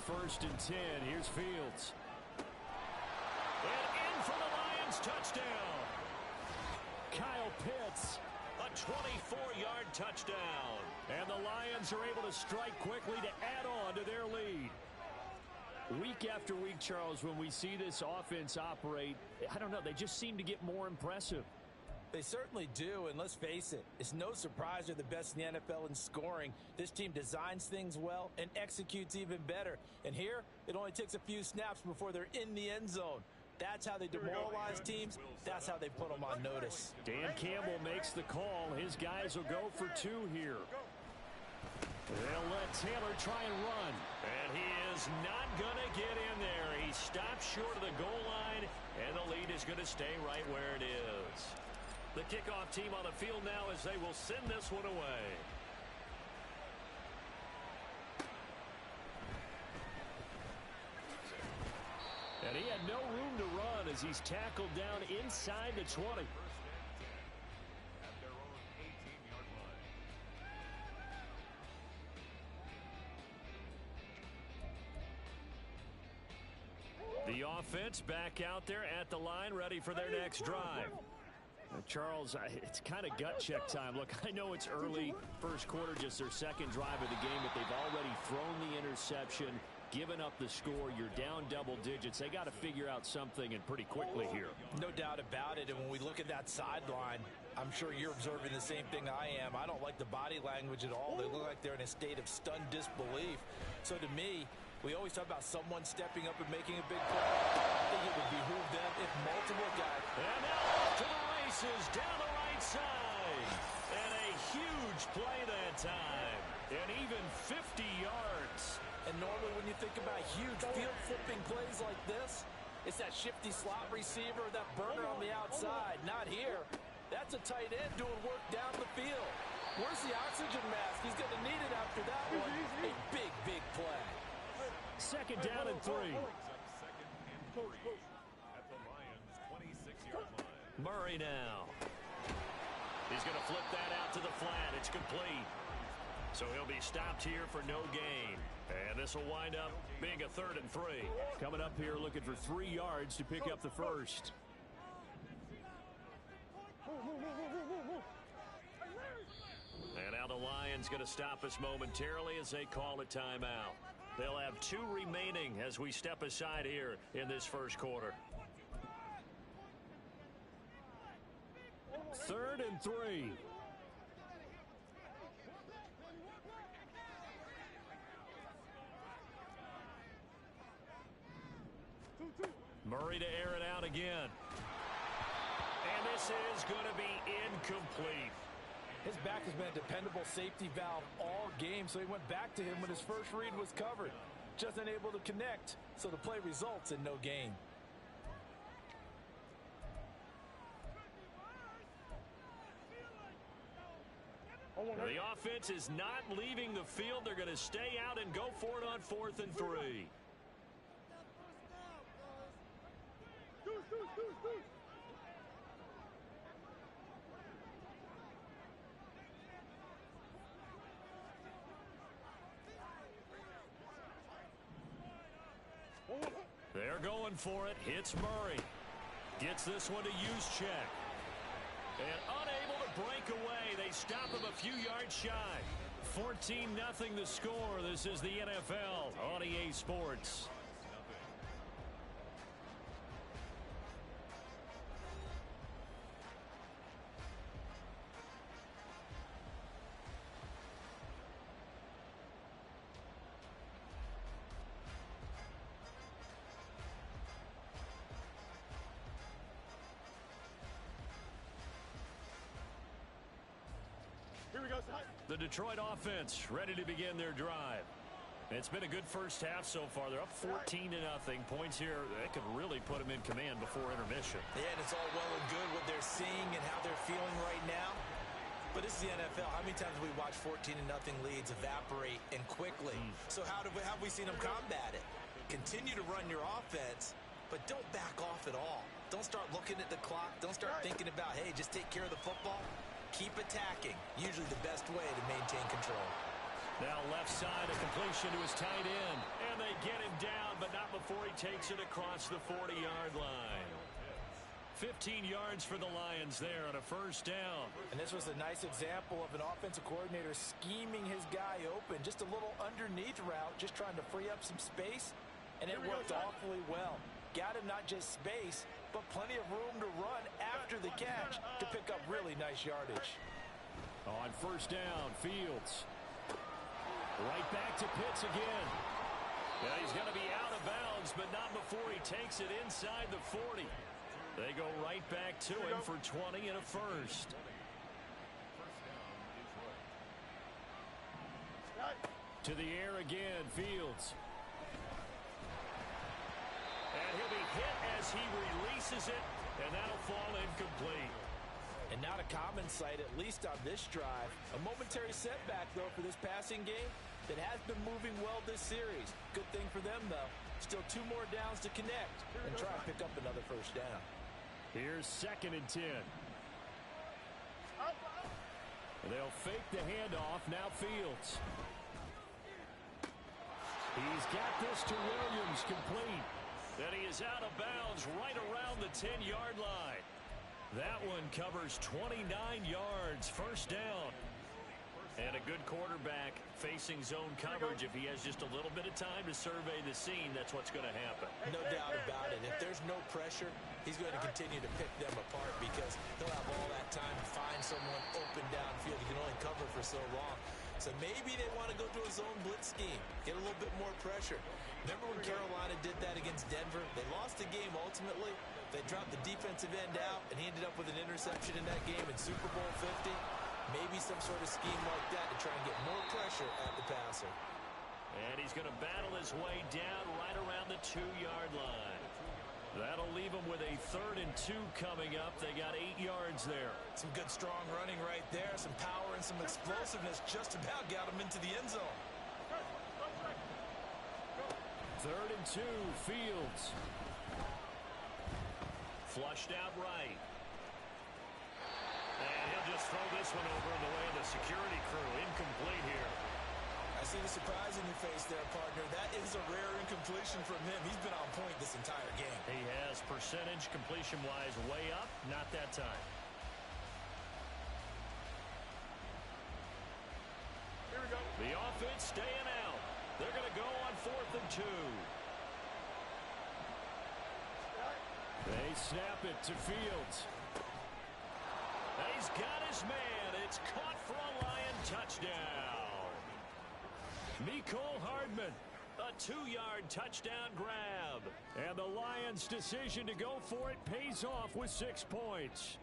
1st and 10. Here's Fields. And in for the Lions, touchdown. Kyle Pitts. A 24-yard touchdown. And the Lions are able to strike quickly to add on to their lead. Week after week, Charles, when we see this offense operate, I don't know, they just seem to get more impressive. They certainly do, and let's face it, it's no surprise they're the best in the NFL in scoring. This team designs things well and executes even better. And here, it only takes a few snaps before they're in the end zone. That's how they demoralize teams. That's how they put them on notice. Dan Campbell makes the call. His guys will go for 2 here. They'll let Taylor try and run. And he is not going to get in there. He stops short of the goal line, and the lead is going to stay right where it is. The kickoff team on the field now as they will send this one away. And he had no room to run as he's tackled down inside the 20. The offense back out there at the line, ready for their next drive. Charles, it's kind of gut check time. Look, I know it's early, first quarter, just their second drive of the game, but they've already thrown the interception, given up the score. You're down double digits. They got to figure out something, and pretty quickly here. No doubt about it. And when we look at that sideline, I'm sure you're observing the same thing I am. I don't like the body language at all. They look like they're in a state of stunned disbelief. So to me, we always talk about someone stepping up and making a big play. I think it would behoove them if multiple guys. And now off to the races down the right side. And a huge play that time. And even 50 yards. And normally when you think about huge field-flipping plays like this, it's that shifty slot receiver, that burner on the outside. Not here. That's a tight end doing work down the field. Where's the oxygen mask? He's going to need it after that one. A big, big play. 2nd down and 3. At the Lions' 26-yard line. Murray now. He's going to flip that out to the flat. It's complete. So he'll be stopped here for no gain. And this will wind up being a 3rd and 3. Coming up here looking for 3 yards to pick up the first. And now the Lions going to stop us momentarily as they call a timeout. They'll have 2 remaining as we step aside here in this first quarter. 3rd and 3. Murray to air it out again. And this is going to be incomplete. His back has been a dependable safety valve all game, so he went back to him when his first read was covered. Just unable to connect, so the play results in no gain. The offense is not leaving the field. They're going to stay out and go for it on 4th and 3. They're going for it. Hits Murray. Gets this one to Juszczyk. And unable to break away. They stop him a few yards shy. 14-0 the score. This is the NFL on EA Sports. Here we go, The Detroit offense ready to begin their drive. It's been a good first half so far. They're up 14-0. Points here that could really put them in command before intermission. Yeah, and it's all well and good what they're seeing and how they're feeling right now. But this is the NFL. How many times have we watched 14-0 leads evaporate and quickly? So how have we seen them combat it? Continue to run your offense, but don't back off at all. Don't start looking at the clock. Don't start thinking about, hey, just take care of the football. Keep attacking. Usually the best way to maintain control. Now left side, a completion to his tight end. And they get takes it across the 40-yard line. 15 yards for the Lions there on a first down. And this was a nice example of an offensive coordinator scheming his guy open. Just a little underneath route, just trying to free up some space, and it worked awfully well. Got him not just space, but plenty of room to run after the catch to pick up really nice yardage. On first down, Fields. Right back to Pitts again. Yeah, he's going to be out of bounds, but not before he takes it inside the 40. They go right back to him for 20 and a first. To the air again, Fields. And he'll be hit as he releases it, and that'll fall incomplete. And not a common sight, at least on this drive. A momentary setback, though, for this passing game that has been moving well this series. Good thing for them, though. Still 2 more downs to connect and try and pick up another first down. Here's 2nd and 10. They'll fake the handoff. Now Fields. He's got this to Williams, complete. Then he is out of bounds right around the 10-yard line. That one covers 29 yards, first down. And a good quarterback facing zone coverage. If he has just a little bit of time to survey the scene, that's what's going to happen. No doubt about it. If there's no pressure, he's going to continue to pick them apart because he'll have all that time to find someone open downfield. He can only cover for so long. So maybe they want to go to a zone blitz scheme, get a little bit more pressure. Remember when Carolina did that against Denver? They lost the game ultimately. They dropped the defensive end out, and he ended up with an interception in that game in Super Bowl 50. Maybe some sort of scheme like that to try and get more pressure at the passer. And he's going to battle his way down right around the 2-yard line. That'll leave him with a 3rd and 2 coming up. They got 8 yards there. Some good strong running right there. Some power and some explosiveness just about got him into the end zone. 3rd and 2, Fields. Flushed out right. And he'll just throw this one over in the way of the security crew. Incomplete here. I see the surprise in your face there, partner. That is a rare incompletion from him. He's been on point this entire game. He has percentage completion-wise way up. Not that time. Here we go. The offense staying out. They're going to go on 4th and 2. They snap it to Fields. And he's got his man. It's caught for a Lion touchdown. Mecole Hardman, a 2-yard touchdown grab. And the Lions' decision to go for it pays off with 6 points.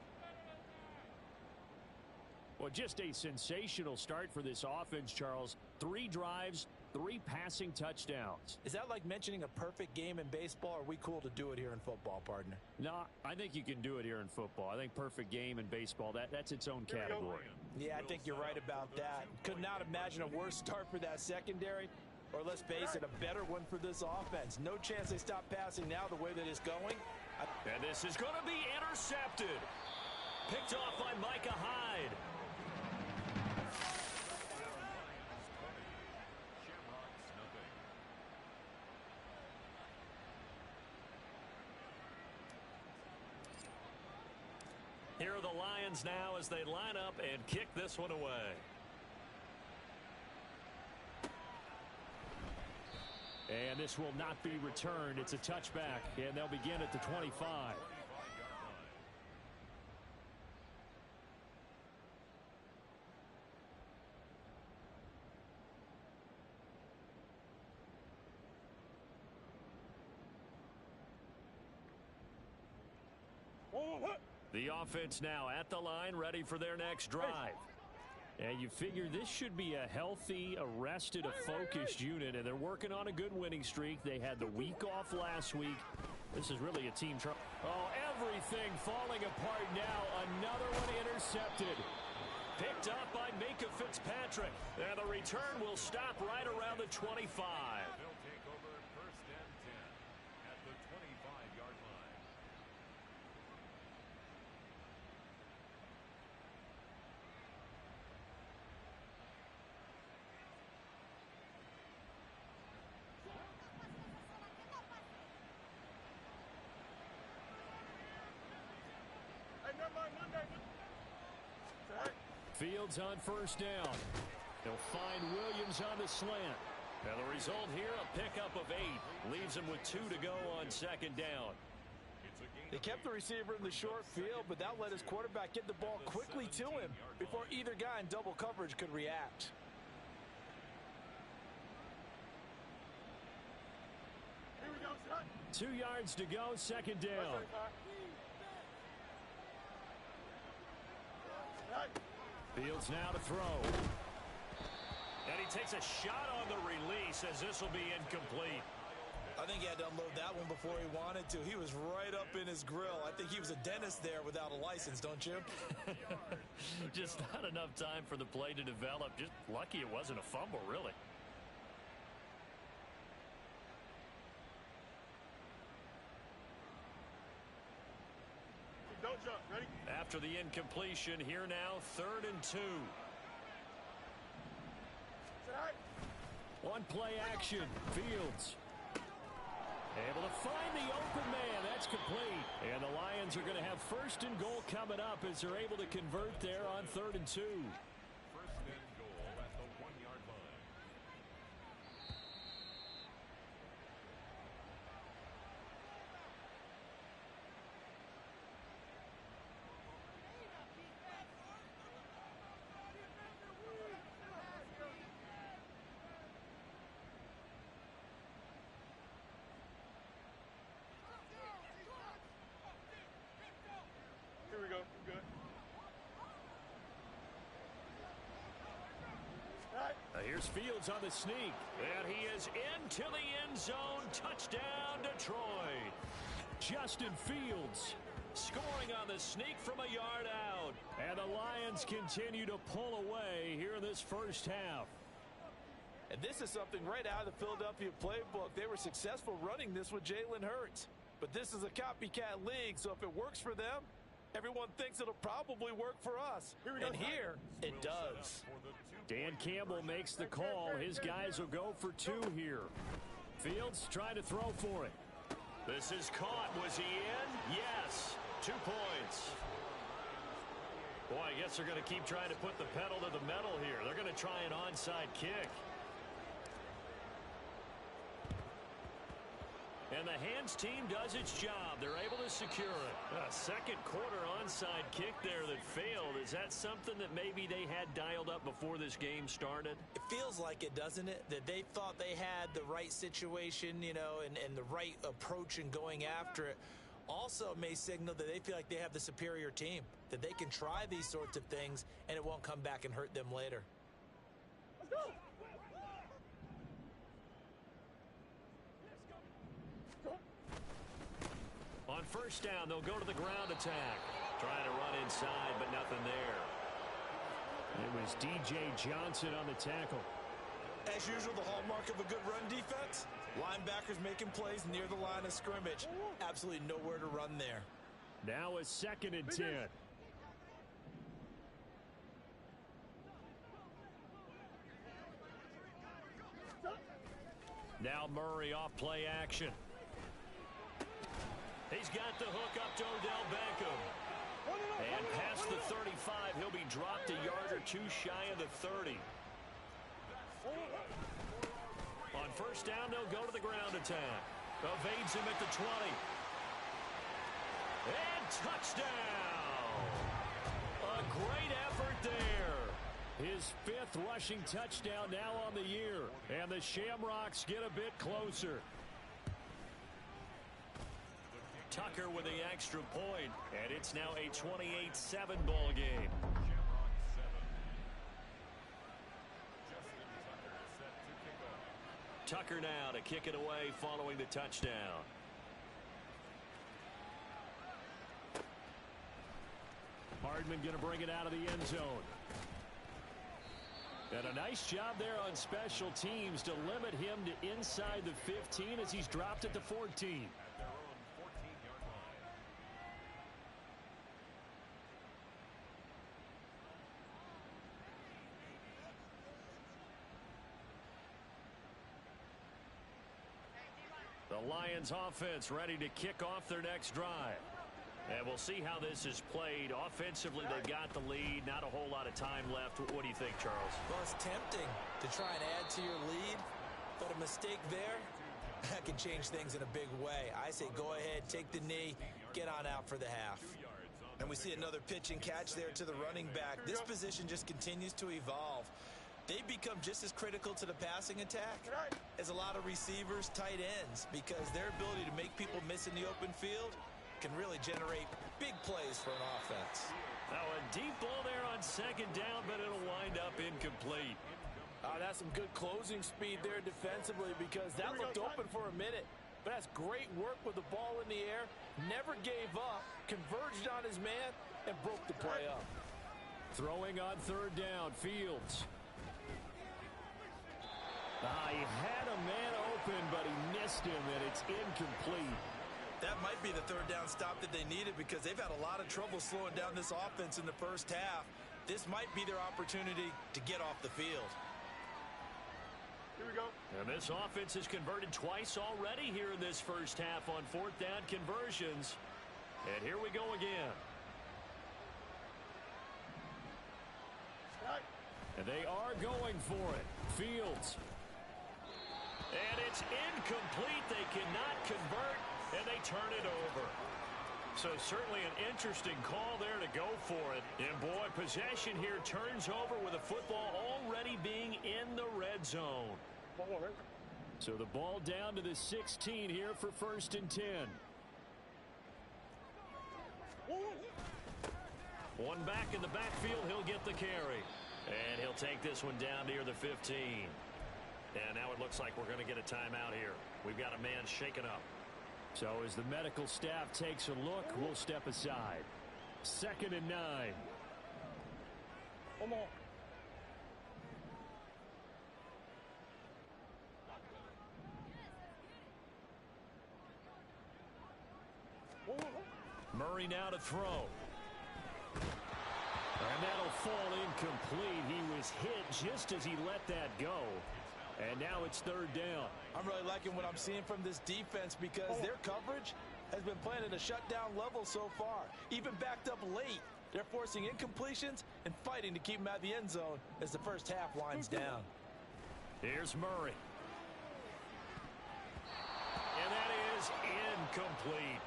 Well, just a sensational start for this offense, Charles. 3 drives, 3 passing touchdowns. Is that like mentioning a perfect game in baseball, or are we cool to do it here in football, partner? No, I think you can do it here in football. I think perfect game in baseball, that's its own category. Yeah, I think you're right about that. Could not imagine a worse start for that secondary, or let's face it, a better one for this offense. No chance they stop passing now the way that it's going. And this is going to be intercepted. Picked off by Micah Hyde. Here are the Lions now as they line up and kick this one away. And this will not be returned. It's a touchback, and they'll begin at the 25. The offense now at the line, ready for their next drive. And you figure this should be a healthy, arrested, a focused unit, and they're working on a good winning streak. They had the week off last week. This is really a team trouble. Oh, everything falling apart now. Another one intercepted. Picked up by Micah Fitzpatrick. And the return will stop right around the 25. They'll take over 1st and 10 at the 25-yard line. Fields on first down. He'll find Williams on the slant. And the result here, a pickup of 8. Leaves him with 2 to go on second down. They kept the receiver in the short field, but that let his quarterback get the ball quickly to him before either guy in double coverage could react. 2 yards to go, second down. Fields now to throw. And he takes a shot on the release as this will be incomplete. I think he had to unload that one before he wanted to. He was right up in his grill. I think he was a dentist there without a license, don't you? Just not enough time for the play to develop. Just lucky it wasn't a fumble, really. Don't jump. Ready? After the incompletion, here now, 3rd and 2. One play action. Fields able to find the open man. That's complete. And the Lions are going to have 1st and goal coming up as they're able to convert there on 3rd and 2. 1st and goal at the 1-yard line. Here we go. Good. Here's Fields on the sneak. And he is into the end zone. Touchdown, Detroit. Justin Fields scoring on the sneak from a yard out. And the Lions continue to pull away here in this first half. And this is something right out of the Philadelphia playbook. They were successful running this with Jalen Hurts. But this is a copycat league, so if it works for them, everyone thinks it'll probably work for us. And here, it does. Dan Campbell makes the call. His guys will go for 2 here. Fields trying to throw for it. This is caught. Was he in? Yes. 2 points. Boy, I guess they're going to keep trying to put the pedal to the metal here. They're going to try an onside kick. And the hands team does its job. They're able to secure it. A second quarter onside kick there that failed. Is that something that maybe they had dialed up before this game started? It feels like it, doesn't it? That they thought they had the right situation, you know, and the right approach in going after it. Also may signal that they feel like they have the superior team, that they can try these sorts of things and it won't come back and hurt them later. Let's go. On first down, they'll go to the ground attack. Trying to run inside, but nothing there. It was D.J. Johnson on the tackle. As usual, the hallmark of a good run defense, linebackers making plays near the line of scrimmage. Absolutely nowhere to run there. Now a 2nd and 10. Now Murray off play action. He's got the hook up to Odell Beckham. And past the 35, he'll be dropped a yard or 2 shy of the 30. On first down, they'll go to the ground attack. Evades him at the 20. And touchdown! A great effort there. His 5th rushing touchdown now on the year. And the Shamrocks get a bit closer. Tucker with the extra point, and it's now a 28-7 ball game. Tucker now to kick it away following the touchdown. Hardman going to bring it out of the end zone. And a nice job there on special teams to limit him to inside the 15 as he's dropped at the 14. The Lions offense ready to kick off their next drive. And we'll see how this is played. Offensively, they've got the lead. Not a whole lot of time left. What do you think, Charles? Well, it's tempting to try and add to your lead, but a mistake there, that can change things in a big way. I say go ahead, take the knee, get on out for the half. And we see another pitch and catch there to the running back. This position just continues to evolve. They become just as critical to the passing attack as a lot of receivers, tight ends, because their ability to make people miss in the open field can really generate big plays for an offense. Now a deep ball there on second down, but it'll wind up incomplete. That's some good closing speed there defensively, because that looked open for a minute. But that's great work with the ball in the air. Never gave up, converged on his man, and broke the play up. Throwing on third down, Fields. He had a man open, but he missed him, and it's incomplete. That might be the third down stop that they needed, because they've had a lot of trouble slowing down this offense in the first half. This might be their opportunity to get off the field. Here we go. And this offense has converted twice already here in this first half on fourth down conversions. And here we go again. And they are going for it. Fields. And it's incomplete. They cannot convert, and they turn it over. So certainly an interesting call there to go for it. And boy, possession here turns over with the football already being in the red zone. So the ball down to the 16 here for 1st and 10. One back in the backfield, he'll get the carry. And he'll take this one down near the 15. And now it looks like we're going to get a timeout here. We've got a man shaken up. So as the medical staff takes a look, we'll step aside. 2nd and 9. Come on. Murray now to throw. And that'll fall incomplete. He was hit just as he let that go. And now it's 3rd down. I'm really liking what I'm seeing from this defense, because their coverage has been playing at a shutdown level so far. Even backed up late, they're forcing incompletions and fighting to keep them out of the end zone as the first half winds down. Here's Murray. And that is incomplete.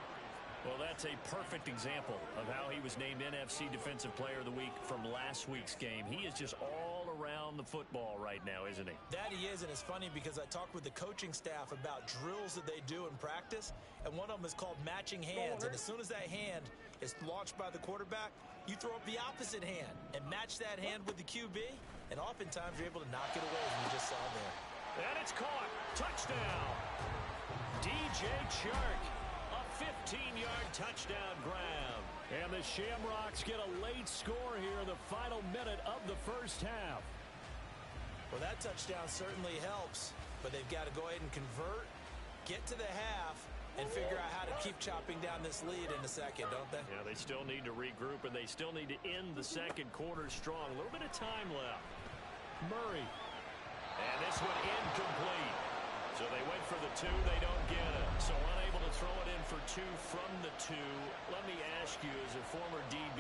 Well, that's a perfect example of how he was named NFC Defensive Player of the Week from last week's game. He is just all around the football right now, isn't he? That he is, and it's funny because I talked with the coaching staff about drills that they do in practice, and one of them is called matching hands. And as soon as that hand is launched by the quarterback, you throw up the opposite hand and match that hand with the QB, and oftentimes you're able to knock it away, as we just saw there. And it's caught. Touchdown. DJ Chark. 15-yard touchdown grab. And the Shamrocks get a late score here in the final minute of the first half. Well, that touchdown certainly helps, but they've got to go ahead and convert, get to the half, and figure out how to keep chopping down this lead in the second, don't they? Yeah, they still need to regroup, and they still need to end the second quarter strong. A little bit of time left. Murray. And this one incomplete. So they went for the 2, they don't get it. So unable to throw it in for 2 from the 2. Let me ask you, as a former DB,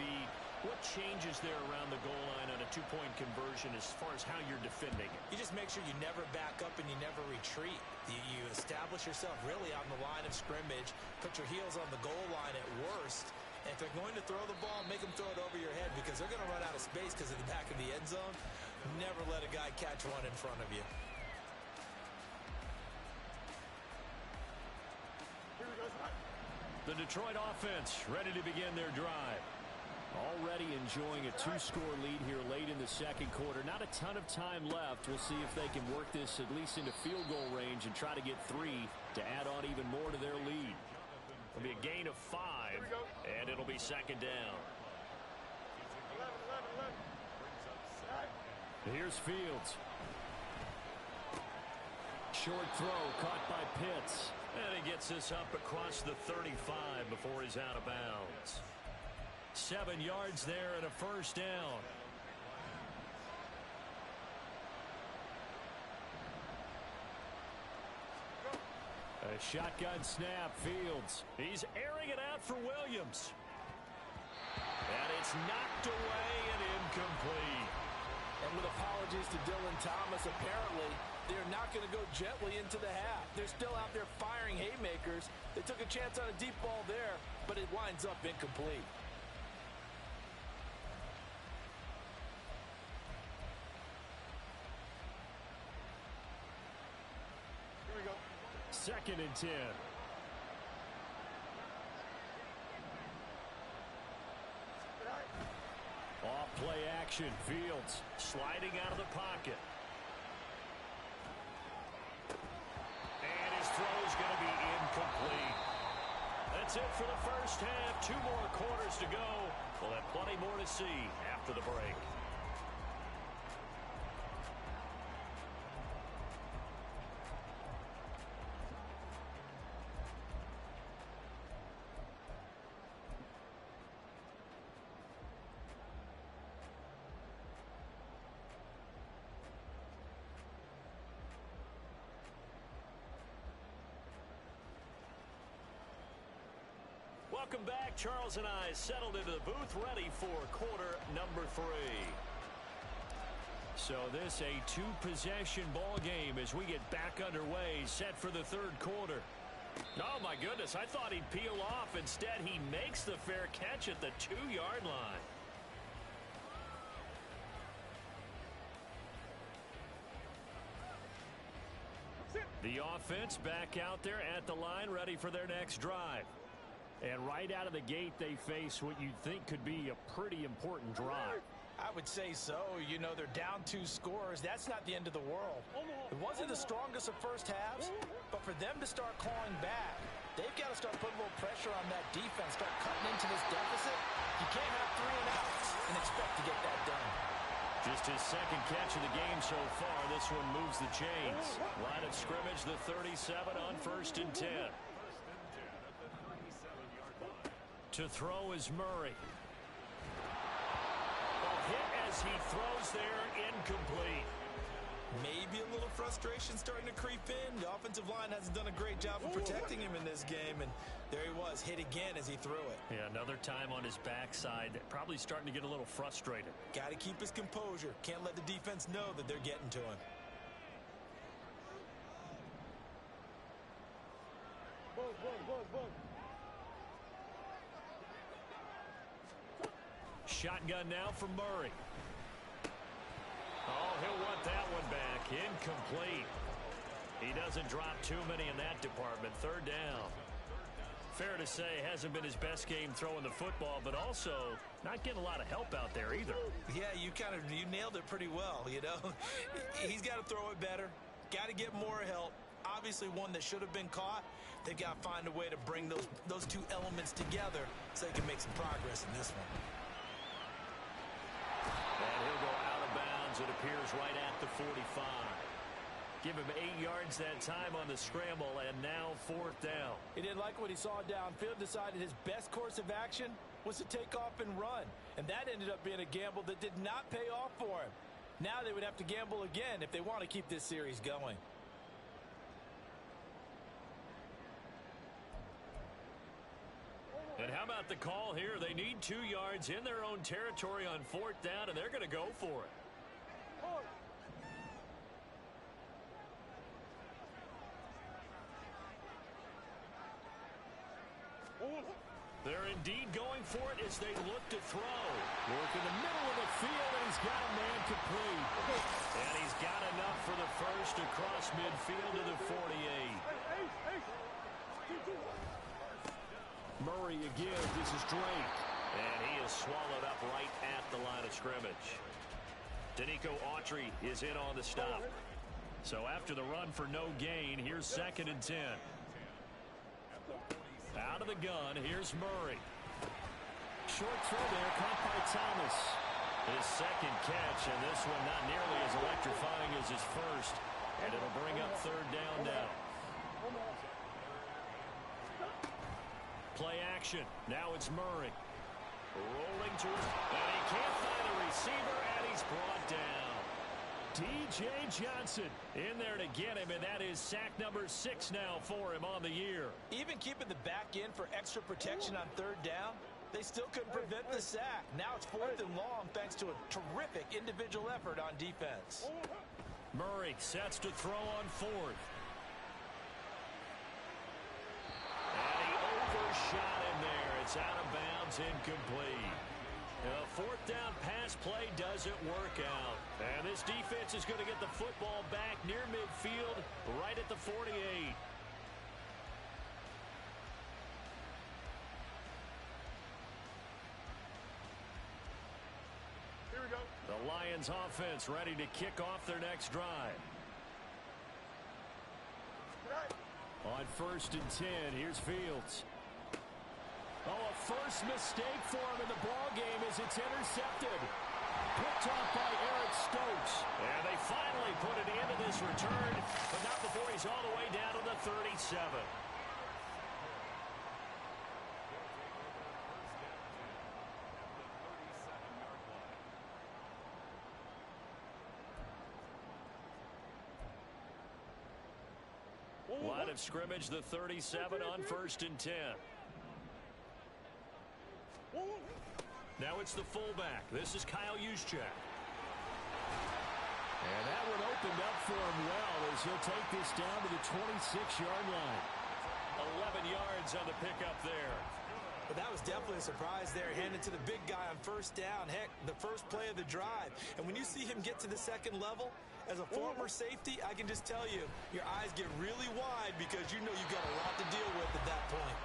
what changes there around the goal line on a 2-point conversion as far as how you're defending it? You just make sure you never back up and you never retreat. You establish yourself really on the line of scrimmage, put your heels on the goal line at worst. And if they're going to throw the ball, make them throw it over your head, because they're going to run out of space because of the back of the end zone. Never let a guy catch one in front of you. The Detroit offense ready to begin their drive. Already enjoying a 2-score lead here late in the second quarter. Not a ton of time left. We'll see if they can work this at least into field goal range and try to get 3 to add on even more to their lead. It'll be a gain of 5, and it'll be 2nd down. Here's Fields. Short throw caught by Pitts. And he gets this up across the 35 before he's out of bounds. 7 yards there and a first down. A shotgun snap. Fields. He's airing it out for Williams. And it's knocked away and incomplete. And with apologies to Dylan Thomas, apparently they're not going to go gently into the half. They're still out there firing haymakers. They took a chance on a deep ball there, but it winds up incomplete. Here we go. 2nd and 10. Off play action. Fields sliding out of the pocket. And his throw's going to be incomplete. That's it for the first half. 2 more quarters to go. We'll have plenty more to see after the break. Welcome back. Charles and I settled into the booth, ready for quarter number 3. So this a 2-possession ball game as we get back underway, set for the 3rd quarter. Oh my goodness, I thought he'd peel off. Instead, he makes the fair catch at the 2-yard line. The offense back out there at the line, ready for their next drive. And right out of the gate, they face what you'd think could be a pretty important drive. I would say so. You know, they're down 2 scores. That's not the end of the world. It wasn't the strongest of first halves, but for them to start clawing back, they've got to start putting a little pressure on that defense, start cutting into this deficit. You can't have 3 and outs and expect to get that done. Just his 2nd catch of the game so far. This one moves the chains. Line of scrimmage, the 37 on 1st and 10. To throw is Murray. A hit as he throws there, incomplete. Maybe a little frustration starting to creep in. The offensive line hasn't done a great job of protecting him in this game, and there he was, hit again as he threw it. Yeah, another time on his backside, probably starting to get a little frustrated. Got to keep his composure. Can't let the defense know that they're getting to him. Shotgun now for Murray. Oh, he'll want that one back. Incomplete. He doesn't drop too many in that department. 3rd down. Fair to say, hasn't been his best game throwing the football, but also not getting a lot of help out there either. Yeah, you nailed it pretty well, you know. He's got to throw it better. Got to get more help. Obviously one that should have been caught. They've got to find a way to bring those 2 elements together so they can make some progress in this one. And he'll go out of bounds. It appears right at the 45. Give him 8 yards that time on the scramble, and now 4th down. He didn't like what he saw downfield, decided his best course of action was to take off and run. And that ended up being a gamble that did not pay off for him. Now they would have to gamble again if they want to keep this series going. And how about the call here? They need 2 yards in their own territory on 4th down, and they're going to go for it. They're indeed going for it as they look to throw. Work in the middle of the field, and he's got a man complete. And he's got enough for the first across midfield to the 48. Murray again. This is Drake. And he is swallowed up right at the line of scrimmage. Danico Autry is in on the stop. So after the run for no gain, here's 2nd and 10. Out of the gun, here's Murray. Short throw there, caught by Thomas. His 2nd catch, and this one not nearly as electrifying as his first. And it'll bring up 3rd down now. Play action. Now it's Murray. Rolling to his, and he can't find a receiver, and he's brought down. D.J. Johnson in there to get him, and that is sack number 6 now for him on the year. Even keeping the back in for extra protection on 3rd down, They still couldn't prevent the sack. Now it's 4th and long thanks to a terrific individual effort on defense. Murray sets to throw on 4th. And he overshot him there. It's out of bounds, incomplete. A 4th down pass play doesn't work out. And this defense is going to get the football back near midfield, right at the 48. Here we go. The Lions offense ready to kick off their next drive. On 1st and 10, here's Fields. Oh, a first mistake for him in the ball game as it's intercepted. Picked off by Eric Stokes. And they finally put it into this return, but not before he's all the way down to the 37. Line of scrimmage, the 37 on 1st and 10. Now it's the fullback. This is Kyle Juszczyk. And that one opened up for him well as he'll take this down to the 26-yard line. 11 yards on the pickup there. But that was definitely a surprise there, handed to the big guy on 1st down. Heck, the first play of the drive. And when you see him get to the 2nd level, as a former safety, I can just tell you, your eyes get really wide because you know you've got a lot to deal with at that point.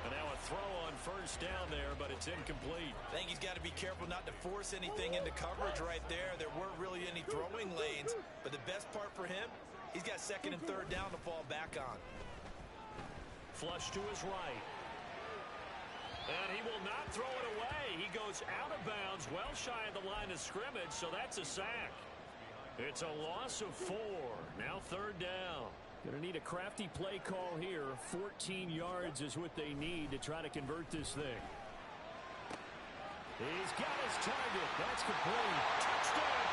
And now a throw on 1st down there, but it's incomplete. I think he's got to be careful not to force anything into coverage right there. There weren't really any throwing lanes, but the best part for him, he's got 2nd and 3rd down to fall back on. Flush to his right. And he will not throw it away. He goes out of bounds, well shy of the line of scrimmage, so that's a sack. It's a loss of 4. Now 3rd down. Going to need a crafty play call here. 14 yards is what they need to try to convert this thing. He's got his target. That's complete. Touchdown.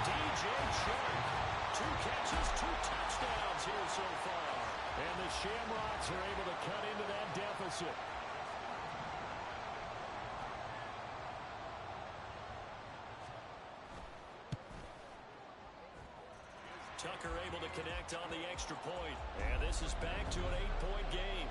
DJ Chark. 2 catches, 2 touchdowns here so far. And the Shamrocks are able to cut into that deficit. Tucker able to connect on the extra point. And this is back to an 8-point game.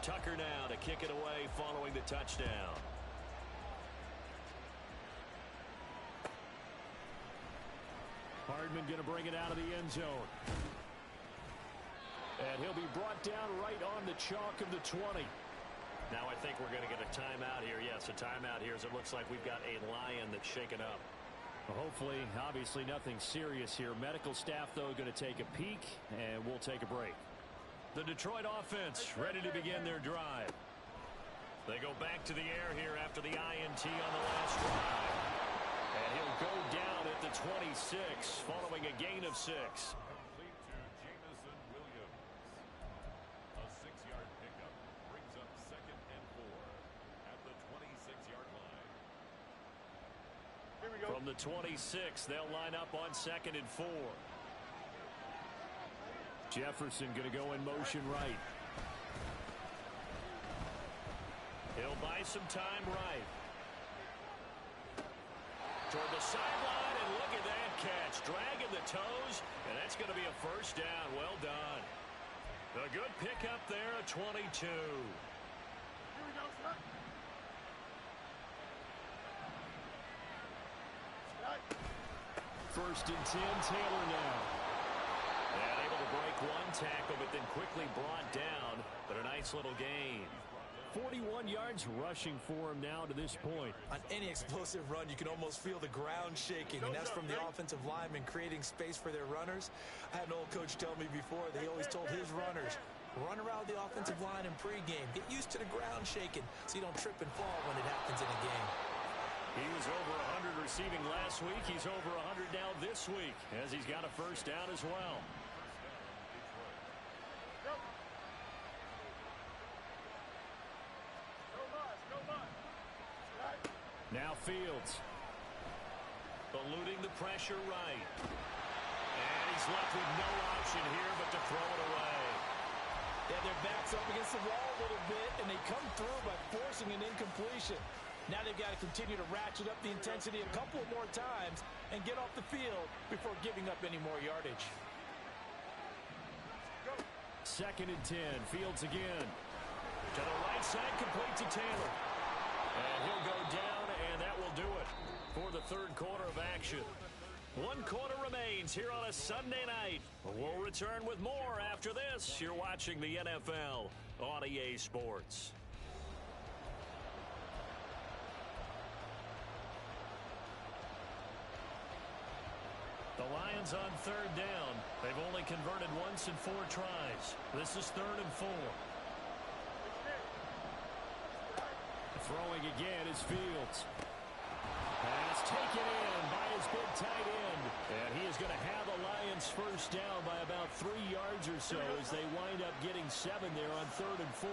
Tucker now to kick it away following the touchdown. Hardman going to bring it out of the end zone. And he'll be brought down right on the chalk of the 20. Now I think we're going to get a timeout here. Yes, a timeout here as it looks like we've got a Lion that's shaken up. Well, hopefully, obviously nothing serious here. Medical staff, though, going to take a peek, and we'll take a break. The Detroit offense ready to begin their drive. They go back to the air here after the INT on the last drive. And he'll go down at the 26 following a gain of 6. Complete to Jamison Williams. A 6-yard pickup brings up 2nd and 4 at the 26-yard line. Here we go. From the 26, they'll line up on 2nd and 4. Jefferson going to go in motion right. He'll buy some time right. Toward the sideline, and look at that catch. Dragging the toes, and that's going to be a 1st down. Well done. A good pickup there at 22. Here we go, Scott. First and 10, Taylor now. And able to break one tackle, but then quickly brought down. But a nice little gain. 41 yards rushing for him now to this point. On any explosive run, you can almost feel the ground shaking, and that's from the offensive linemen creating space for their runners. I had an old coach tell me before that he always told his runners, run around the offensive line in pregame. Get used to the ground shaking so you don't trip and fall when it happens in a game. He was over 100 receiving last week. He's over 100 now this week as he's got a 1st down as well. Now Fields. Eluding the pressure right. And he's left with no option here but to throw it away. Yeah, their back's up against the wall a little bit, and they come through by forcing an incompletion. Now they've got to continue to ratchet up the intensity a couple more times and get off the field before giving up any more yardage. 2nd and 10. Fields again. To the right side, complete to Taylor. And he'll go down, and that will do it for the 3rd quarter of action. 1 quarter remains here on a Sunday night. We'll return with more after this. You're watching the NFL on EA Sports. The Lions on 3rd down. They've only converted once in 4 tries. This is 3rd and 4. Throwing again is Fields. Pass taken in by his big tight end. And he is going to have the Lions first down by about 3 yards or so as they wind up getting 7 there on 3rd and 4.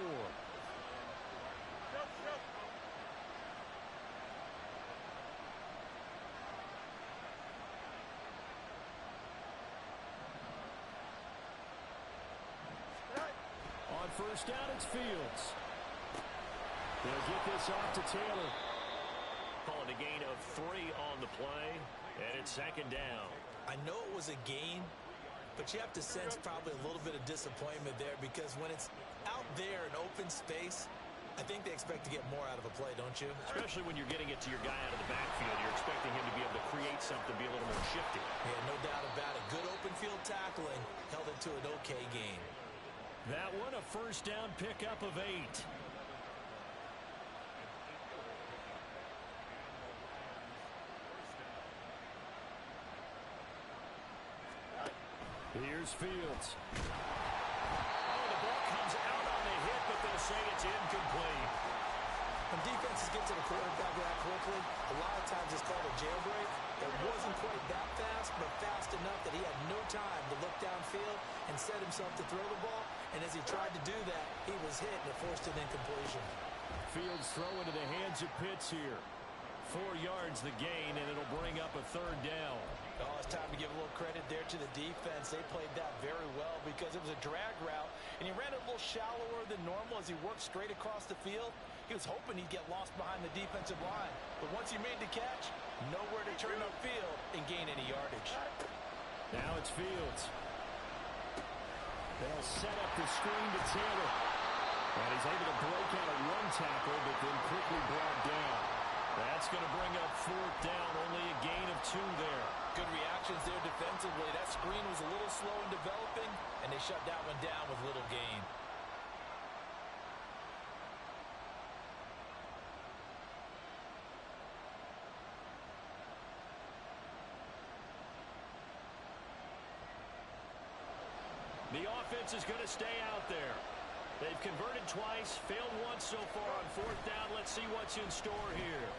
On 1st down, it's Fields. They'll get this off to Taylor. Calling a gain of 3 on the play, and it's 2nd down. I know it was a gain, but you have to sense probably a little bit of disappointment there because when it's out there in open space, I think they expect to get more out of a play, don't you? Especially when you're getting it to your guy out of the backfield. You're expecting him to be able to create something, be a little more shifty. Yeah, no doubt about it. Good open field tackling held it to an okay gain. That one a 1st down pickup of 8. Here's Fields. Oh, the ball comes out on the hit, but they'll say it's incomplete. When defenses get to the quarterback that quickly, a lot of times it's called a jailbreak. It wasn't quite that fast, but fast enough that he had no time to look downfield and set himself to throw the ball. And as he tried to do that, he was hit and it forced an incompletion. Fields throw into the hands of Pitts here. 4 yards the gain, and it'll bring up a 3rd down. Oh, it's time to give a little credit there to the defense. They played that very well because it was a drag route, and he ran it a little shallower than normal as he worked straight across the field. He was hoping he'd get lost behind the defensive line. But once he made the catch, nowhere to turn upfield and gain any yardage. Now it's Fields. They'll set up the screen to Taylor. And he's able to break out of 1 tackle, but then quickly brought down. That's going to bring up 4th down, only a gain of 2 there. Good reactions there defensively. That screen was a little slow in developing, and they shut that one down with little gain. The offense is going to stay out there. They've converted twice, failed once so far on 4th down. Let's see what's in store here.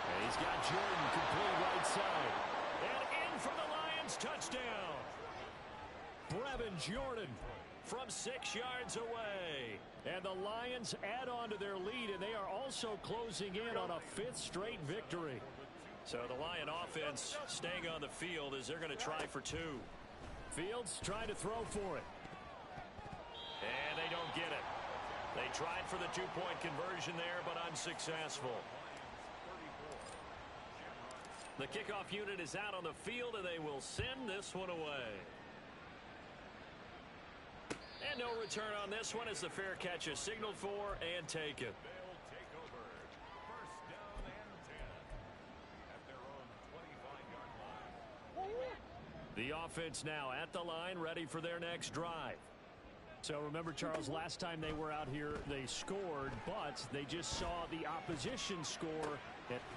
And he's got Jordan complete right side. And in for the Lions touchdown. Brevin Jordan from 6 yards away. And the Lions add on to their lead, and they are also closing in on a 5th straight victory. So the Lion offense staying on the field as they're going to try for 2. Fields trying to throw for it. And they don't get it. They tried for the 2-point conversion there, but unsuccessful. The kickoff unit is out on the field, and they will send this one away. And no return on this one as the fair catch is signaled for and taken. They'll take over. 1st down and 10 at their own 25-yard line. The offense now at the line, ready for their next drive. So remember, Charles, last time they were out here, they scored, but they just saw the opposition score.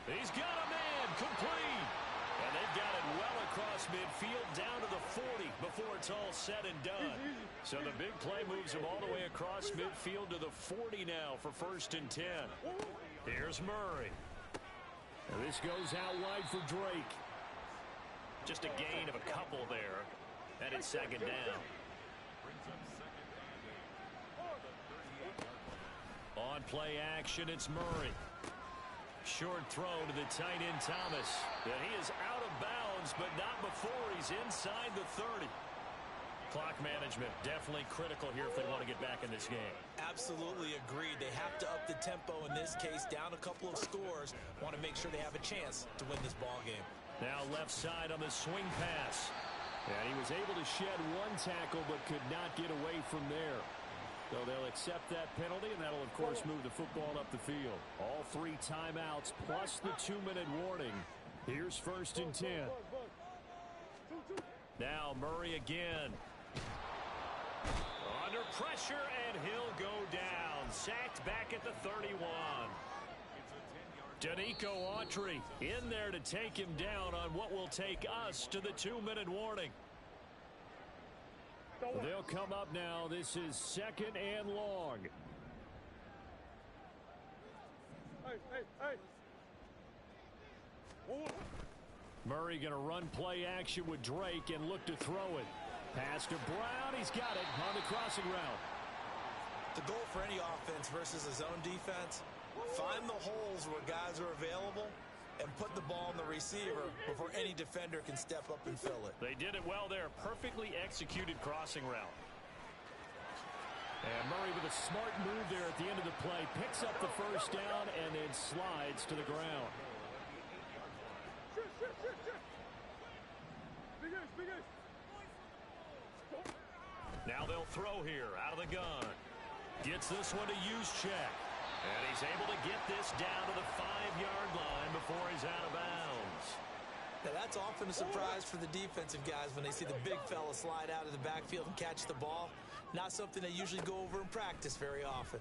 He's got a man, complete. And they've got it well across midfield, down to the 40 before it's all said and done. So the big play moves him all the way across midfield to the 40 now for 1st and 10. Here's Murray. And this goes out wide for Drake. Just a gain of a couple there. And it's 2nd down. On play action, it's Murray. short throw to the tight end, Thomas. And he is out of bounds, but not before he's inside the 30. Clock management definitely critical here if they want to get back in this game. Absolutely agreed. They have to up the tempo in this case, down a couple of scores. Want to make sure they have a chance to win this ball game. Now left side on the swing pass. And he was able to shed one tackle but could not get away from there. So they'll accept that penalty, and that'll, of course, move the football up the field. All 3 timeouts plus the 2-minute warning. Here's 1st and 10. Now Murray again. Under pressure, and he'll go down. Sacked back at the 31. Danico Autry in there to take him down on what will take us to the 2-minute warning. They'll come up now. This is 2nd and long. Hey. Murray going to run play action with Drake and look to throw it. Pass to Brown. He's got it on the crossing route. The goal for any offense versus a zone defense, find the holes where guys are available and put the ball in the receiver before any defender can step up and fill it. They did it well there. Perfectly executed crossing route. And Murray with a smart move there at the end of the play. Picks up the 1st down and then slides to the ground. Now they'll throw here out of the gun. Gets this one to Juszczyk. And he's able to get this down to the 5-yard line before he's out of bounds. Now that's often a surprise for the defensive guys when they see the big fella slide out of the backfield and catch the ball. Not something they usually go over in practice very often.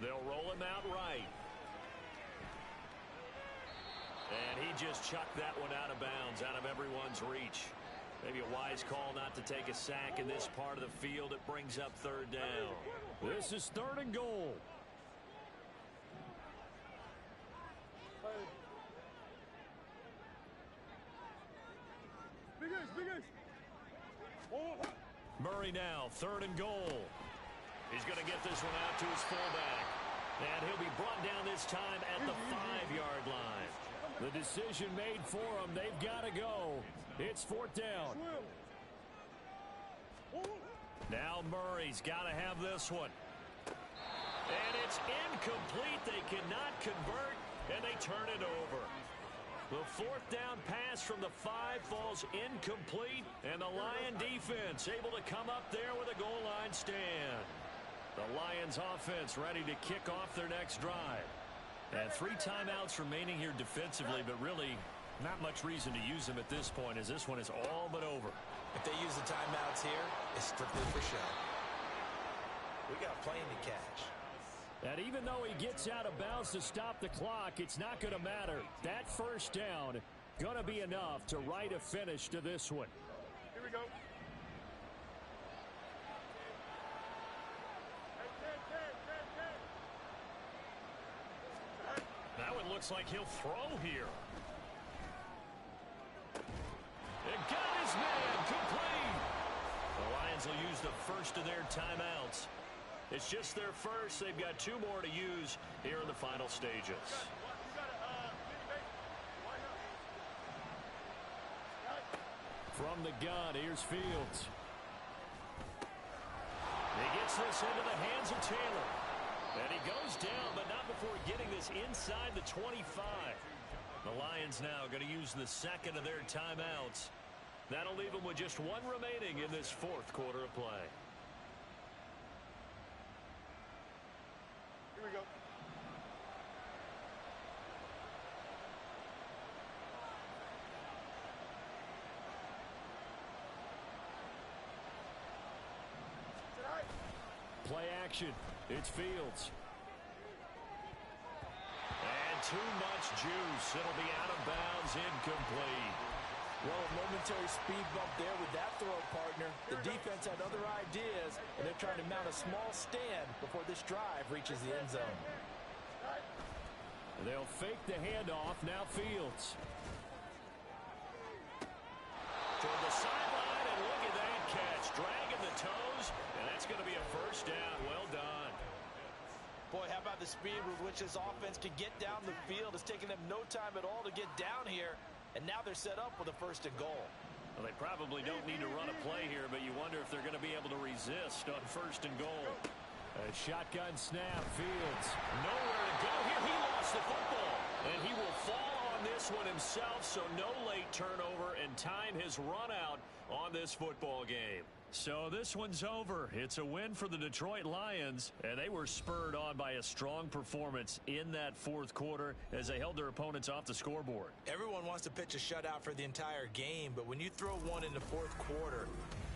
They'll roll him out right. And he just chucked that one out of bounds, out of everyone's reach. Maybe a wise call not to take a sack in this part of the field. It brings up 3rd down. This is 3rd and goal. Murray now, 3rd and goal. He's going to get this one out to his fullback. And he'll be brought down this time at the 5-yard line. The decision made for them. They've got to go. It's 4th down. Now Murray's got to have this one. And it's incomplete. They cannot convert, and they turn it over. The 4th down pass from the 5 falls incomplete, and the Lion defense able to come up there with a goal line stand. The Lions offense ready to kick off their next drive. And 3 timeouts remaining here defensively, but really not much reason to use them at this point, as this one is all but over. If they use the timeouts here, it's strictly for show. We got a plane to catch. And even though he gets out of bounds to stop the clock, it's not going to matter. That 1st down going to be enough to write a finish to this one. Here we go. Now it looks like he'll throw here. It got his man complete. The Lions will use the 1st of their timeouts. It's just their 1st. They've got 2 more to use here in the final stages. From the gun, here's Fields. He gets this into the hands of Taylor. And he goes down, but not before getting this inside the 25. The Lions now going to use the 2nd of their timeouts. That'll leave them with just 1 remaining in this 4th quarter of play. Here we go. Play action. It's Fields. And too much juice. It'll be out of bounds, incomplete. Well, a momentary speed bump there with that throw, partner. The defense had other ideas, and they're trying to mount a small stand before this drive reaches the end zone. They'll fake the handoff. Now Fields. Toward the sideline, and look at that catch. Dragging the toes, and that's going to be a 1st down. Well done. Boy, how about the speed with which this offense can get down the field? It's taken them no time at all to get down here, and now they're set up with a 1st and goal. Well, they probably don't need to run a play here, but you wonder if they're going to be able to resist on 1st and goal. A shotgun snap, Fields. Nowhere to go here. He lost the football, and he will fall on this one himself, so no late turnover, and time has run out on this football game. So this one's over. It's a win for the Detroit Lions, and they were spurred on by a strong performance in that 4th quarter as they held their opponents off the scoreboard. Everyone wants to pitch a shutout for the entire game, but when you throw one in the 4th quarter,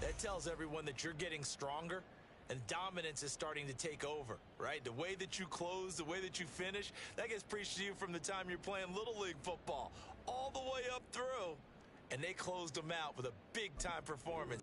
that tells everyone that you're getting stronger and dominance is starting to take over, right? The way that you close, the way that you finish, that gets preached to you from the time you're playing Little League football all the way up through, and they closed them out with a big-time performance.